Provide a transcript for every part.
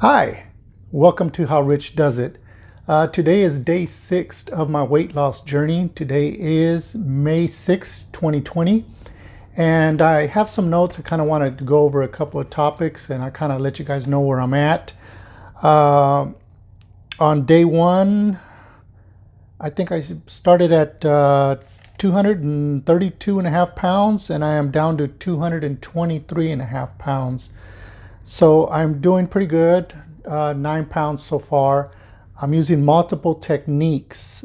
Hi, welcome to How Rich Does It. Today is day 6 of my weight loss journey. Today is May 6, 2020. And I have some notes. I kind of wanted to go over a couple of topics and I kind of let you guys know where I'm at. On day 1, I think I started at 232 and a half pounds and I am down to 223 and a half pounds. So I'm doing pretty good, 9 pounds so far. I'm using multiple techniques.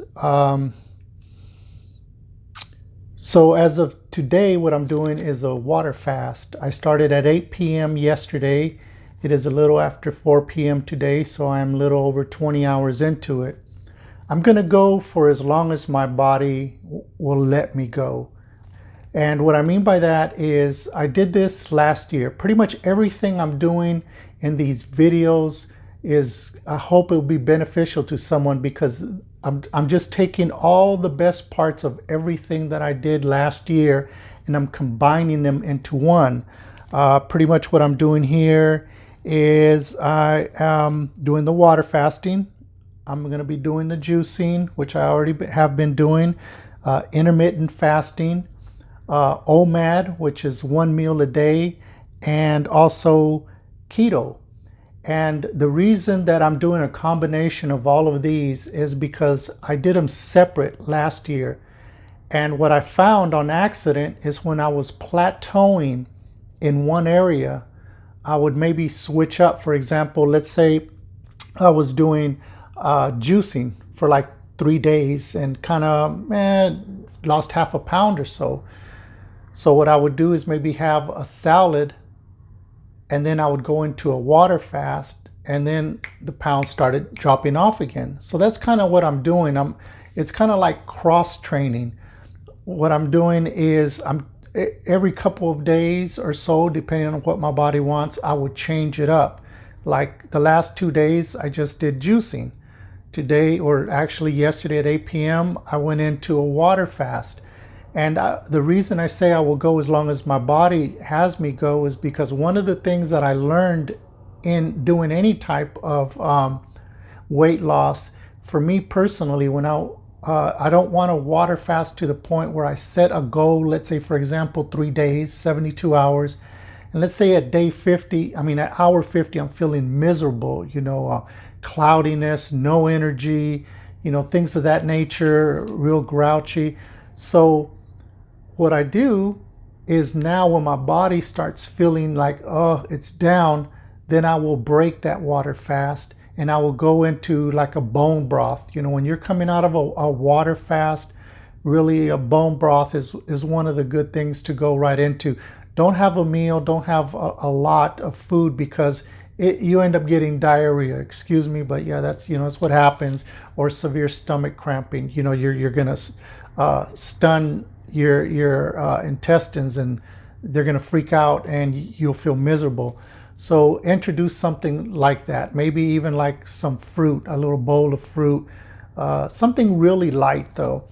So as of today, what I'm doing is a water fast. I started at 8 p.m. yesterday. It is a little after 4 p.m. today, so I'm a little over 20 hours into it. I'm gonna go for as long as my body will let me go. And what I mean by that is I did this last year. Pretty much everything I'm doing in these videos is, I hope it will be beneficial to someone because I'm just taking all the best parts of everything that I did last year and I'm combining them into one. Pretty much what I'm doing here is I am doing the water fasting. I'm going to be doing the juicing, which I already have been doing, intermittent fasting, OMAD, which is 1 meal a day, and also keto. And the reason that I'm doing a combination of all of these is because I did them separate last year. And what I found on accident is when I was plateauing in one area, I would maybe switch up. For example, let's say I was doing juicing for like 3 days and kind of lost half a pound or so. So what I would do is maybe have a salad and then I would go into a water fast and then the pounds started dropping off again. So that's kind of what I'm doing. It's kind of like cross training. What I'm doing is every couple of days or so, depending on what my body wants, I would change it up. Like the last 2 days, I just did juicing. Today, or actually yesterday at 8 p.m., I went into a water fast. And the reason I say I will go as long as my body has me go is because one of the things that I learned in doing any type of weight loss, for me personally, when I don't want to water fast to the point where I set a goal, let's say, for example, 3 days, 72 hours. And let's say at day 50, at hour 50, I'm feeling miserable, cloudiness, no energy, things of that nature, real grouchy. So what I do is now when my body starts feeling like, oh, it's down, then I will break that water fast and I will go into like a bone broth. When you're coming out of a water fast, really a bone broth is one of the good things to go right into. Don't have a meal, don't have a lot of food because you end up getting diarrhea, excuse me, but yeah, that's what happens, or severe stomach cramping. You're gonna stun your intestines and they're gonna freak out and you'll feel miserable. So introduce something like that, maybe even like some fruit, a little bowl of fruit, something really light though,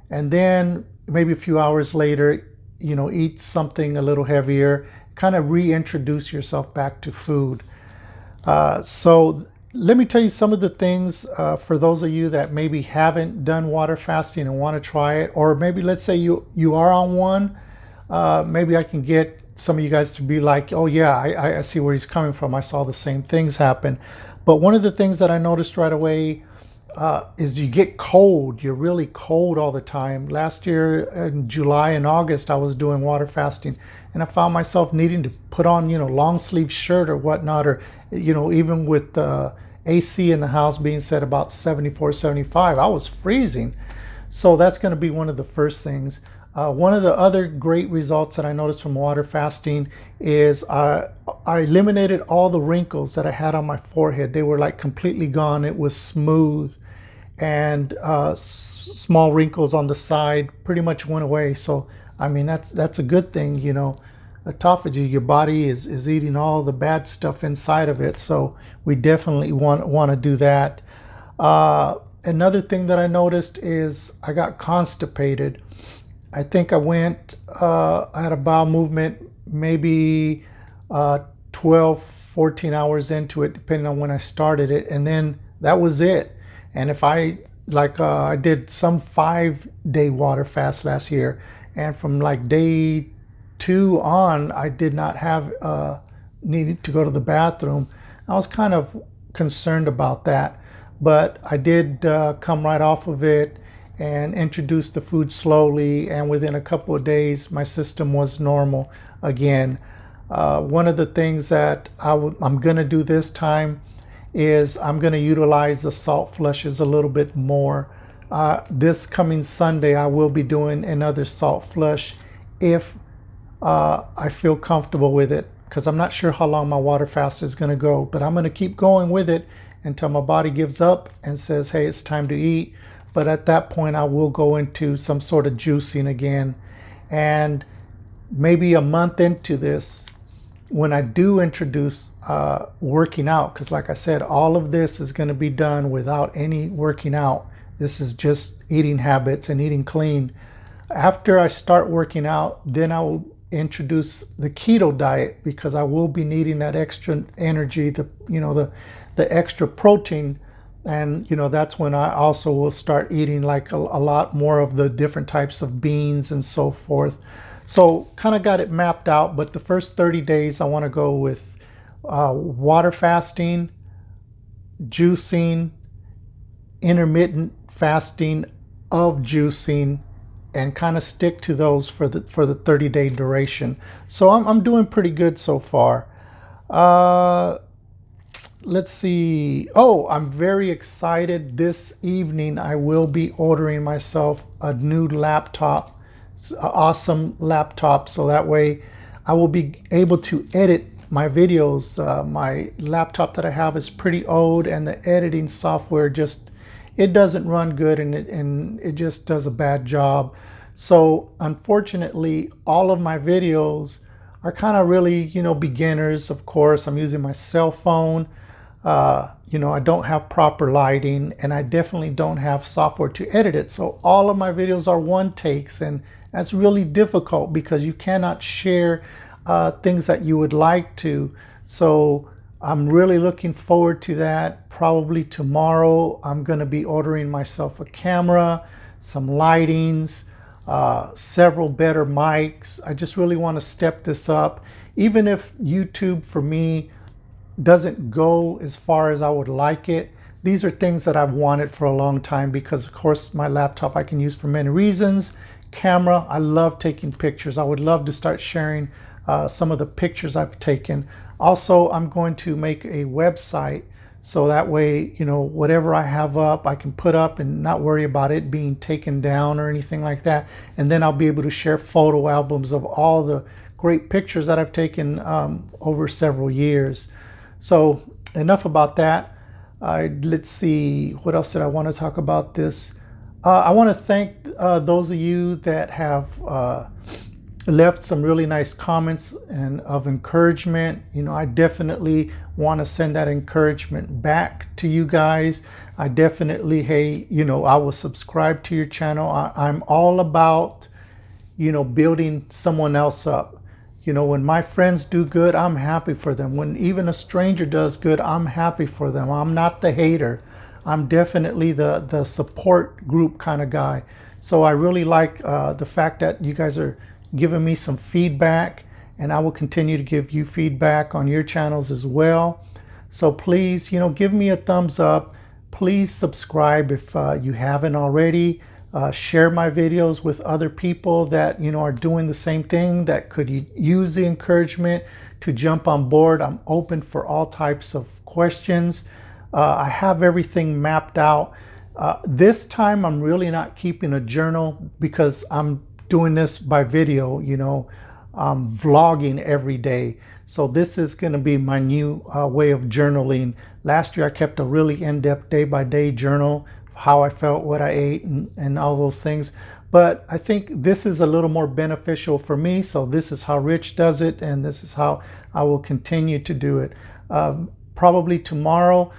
and then maybe a few hours later, eat something a little heavier, kind of reintroduce yourself back to food. So let me tell you some of the things for those of you that maybe haven't done water fasting and want to try it, or maybe let's say you are on one. Maybe I can get some of you guys to be like, oh yeah, I see where he's coming from. I saw the same things happen. But one of the things that I noticed right away is you get cold. You're really cold all the time. Last year in July and August, I was doing water fasting and I found myself needing to put on, long sleeve shirt or whatnot, or, even with the AC in the house being set about 74, 75, I was freezing. So that's going to be one of the first things. One of the other great results that I noticed from water fasting is I eliminated all the wrinkles that I had on my forehead. They were like completely gone. It was smooth, and small wrinkles on the side pretty much went away. So that's a good thing. Autophagy, your body is eating all the bad stuff inside of it, so we definitely want to do that. Another thing that I noticed is I got constipated. I think I went, I had a bowel movement maybe 12, 14 hours into it, depending on when I started it. And then that was it. And if I, I did some 5-day water fast last year. And from like day 2 on, I did not have, needed to go to the bathroom. I was kind of concerned about that. But I did come right off of it and introduced the food slowly. And within a couple of days, my system was normal again. One of the things that I'm going to do this time is I'm going to utilize the salt flushes a little bit more. This coming Sunday, I will be doing another salt flush if I feel comfortable with it, because I'm not sure how long my water fast is going to go, but I'm going to keep going with it until my body gives up and says, hey, it's time to eat. But at that point, I will go into some sort of juicing again. And maybe a month into this, when I do introduce working out, because like I said, all of this is going to be done without any working out. This is just eating habits and eating clean. After I start working out, then I will introduce the keto diet, because I will be needing that extra energy, the extra protein. And that's when I also will start eating like a lot more of the different types of beans and so forth. So kind of got it mapped out, but the first 30 days I want to go with water fasting, juicing, intermittent fasting of juicing, and kind of stick to those for the 30-day duration. So I'm doing pretty good so far. Let's see. Oh, I'm very excited. This evening I will be ordering myself a new laptop. It's an awesome laptop, so that way I will be able to edit my videos. My laptop that I have is pretty old, and the editing software it doesn't run good, and it just does a bad job. So unfortunately, all of my videos are kind of really, beginners. Of course, I'm using my cell phone. I don't have proper lighting, and I definitely don't have software to edit it. So all of my videos are one takes, and that's really difficult because you cannot share things that you would like to. So I'm really looking forward to that. Probably tomorrow, I'm going to be ordering myself a camera, some lightings, several better mics. I just really want to step this up. Even if YouTube for me doesn't go as far as I would like it, these are things that I've wanted for a long time, because of course my laptop I can use for many reasons. Camera, I love taking pictures. I would love to start sharing some of the pictures I've taken. Also, I'm going to make a website, so that way, whatever I have up, I can put up and not worry about it being taken down or anything like that. And then I'll be able to share photo albums of all the great pictures that I've taken over several years. So enough about that. Let's see, what else did I want to talk about this? I want to thank those of you that have left some really nice comments and of encouragement. I definitely want to send that encouragement back to you guys. I definitely, hey, I will subscribe to your channel. I'm all about, building someone else up. When my friends do good, I'm happy for them. When even a stranger does good, I'm happy for them. I'm not the hater. I'm definitely the support group kind of guy. So I really like the fact that you guys are giving me some feedback, and I will continue to give you feedback on your channels as well. So please, give me a thumbs up. Please subscribe if you haven't already. Share my videos with other people that are doing the same thing, that could use the encouragement to jump on board. I'm open for all types of questions. I have everything mapped out. This time I'm really not keeping a journal, because I'm doing this by video. I'm vlogging every day. So this is going to be my new way of journaling. Last year I kept a really in-depth day-by-day journal, how I felt, what I ate, and all those things. But I think this is a little more beneficial for me. So this is how Rich does it, and this is how I will continue to do it. Probably tomorrow,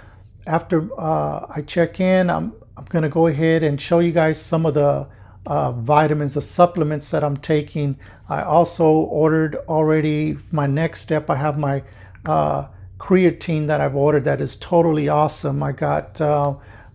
after I check in, I'm going to go ahead and show you guys some of the vitamins, the supplements that I'm taking. I also ordered already my next step. I have my creatine that I've ordered that is totally awesome. I got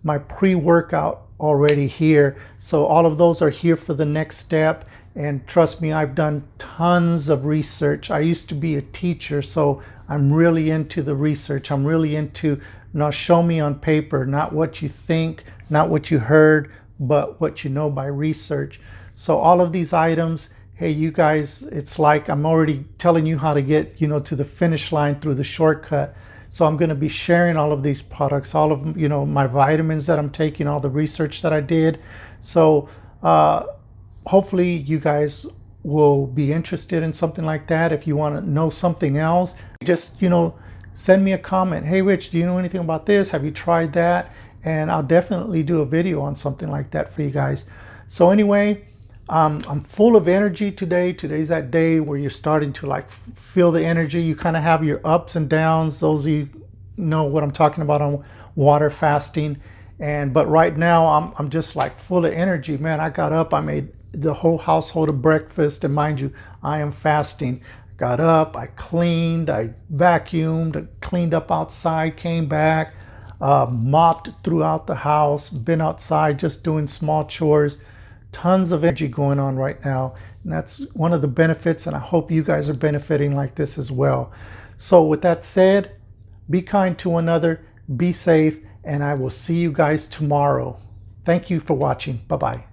my pre-workout already here. So all of those are here for the next step. And trust me, I've done tons of research. I used to be a teacher, so I'm really into the research. I'm really into, now show me on paper, not what you think, not what you heard, but what you know by research. So all of these items, hey, you guys, it's like I'm already telling you how to get, to the finish line through the shortcut. So I'm going to be sharing all of these products, all of, my vitamins that I'm taking, all the research that I did. So hopefully you guys will be interested in something like that. If you want to know something else, just, send me a comment. Hey, Rich, do you know anything about this? Have you tried that? And I'll definitely do a video on something like that for you guys. So anyway, I'm full of energy today. Today's that day where you're starting to like feel the energy. You kind of have your ups and downs. Those of you know what I'm talking about on water fasting. But right now I'm just like full of energy, man. I got up, I made the whole household a breakfast, and mind you, I am fasting. Got up, I cleaned, I vacuumed, I cleaned up outside, came back, mopped throughout the house, been outside just doing small chores. Tons of energy going on right now, and that's one of the benefits, and I hope you guys are benefiting like this as well. So with that said, be kind to one another, be safe, and I will see you guys tomorrow. Thank you for watching. Bye-bye.